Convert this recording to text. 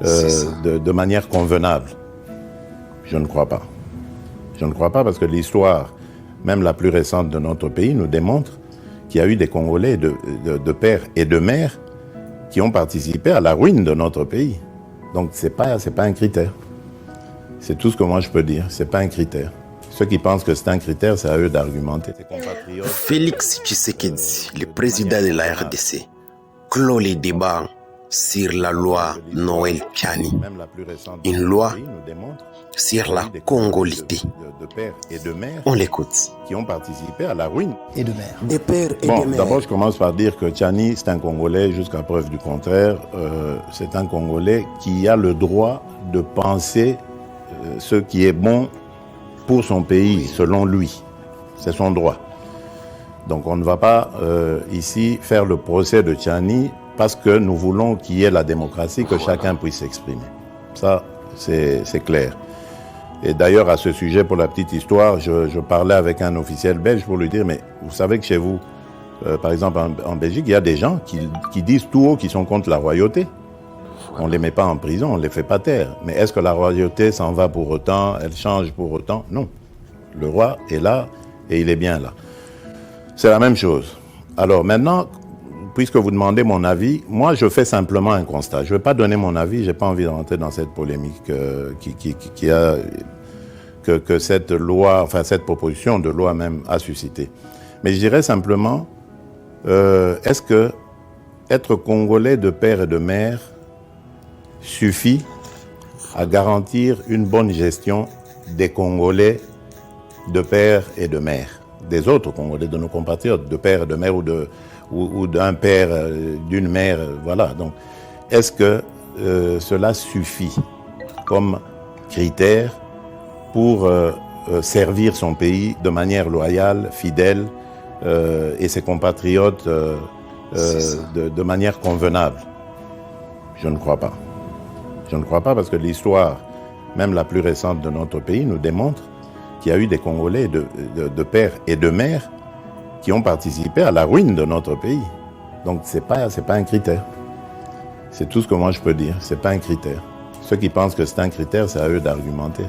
de manière convenable. Je ne crois pas. Je ne crois pas parce que l'histoire, même la plus récente de notre pays, nous démontre qu'il y a eu des Congolais de père et de mère qui ont participé à la ruine de notre pays. Donc c'est pas un critère. C'est tout ce que moi je peux dire, c'est pas un critère. Ceux qui pensent que c'est un critère, c'est à eux d'argumenter. Félix Tshisekedi, le président de la RDC, clôt les débats sur la loi Noël Tchani, une loi sur la congolité. On l'écoute. Qui ont participé à la ruine. Et de mère. Des pères et des mères. D'abord, je commence par dire que Tchani, c'est un Congolais, jusqu'à preuve du contraire. C'est un Congolais qui a le droit de penser ce qui est bon pour son pays, selon lui. C'est son droit. Donc on ne va pas ici faire le procès de Tchani parce que nous voulons qu'il y ait la démocratie, que chacun puisse s'exprimer. Ça, c'est clair. Et d'ailleurs, à ce sujet, pour la petite histoire, je parlais avec un officiel belge pour lui dire, mais vous savez que chez vous, par exemple en Belgique, il y a des gens qui disent tout haut qu'ils sont contre la royauté. On ne les met pas en prison, on ne les fait pas taire. Mais est-ce que la royauté s'en va pour autant, elle change pour autant? Non. Le roi est là et il est bien là. C'est la même chose. Alors maintenant, puisque vous demandez mon avis, moi je fais simplement un constat. Je ne vais pas donner mon avis, je n'ai pas envie de rentrer dans cette polémique que cette loi, enfin cette proposition de loi même a suscité. Mais je dirais simplement, est-ce que être Congolais de père et de mère suffit à garantir une bonne gestion des Congolais de père et de mère, des autres Congolais, de nos compatriotes, de père et de mère ou d'un père, d'une mère, voilà. Donc, est-ce que cela suffit comme critère pour servir son pays de manière loyale, fidèle, et ses compatriotes de manière convenable? Je ne crois pas. Je ne crois pas parce que l'histoire, même la plus récente de notre pays, nous démontre qu'il y a eu des Congolais de père et de mère qui ont participé à la ruine de notre pays. Donc c'est pas un critère. C'est tout ce que moi je peux dire, c'est pas un critère. Ceux qui pensent que c'est un critère, c'est à eux d'argumenter.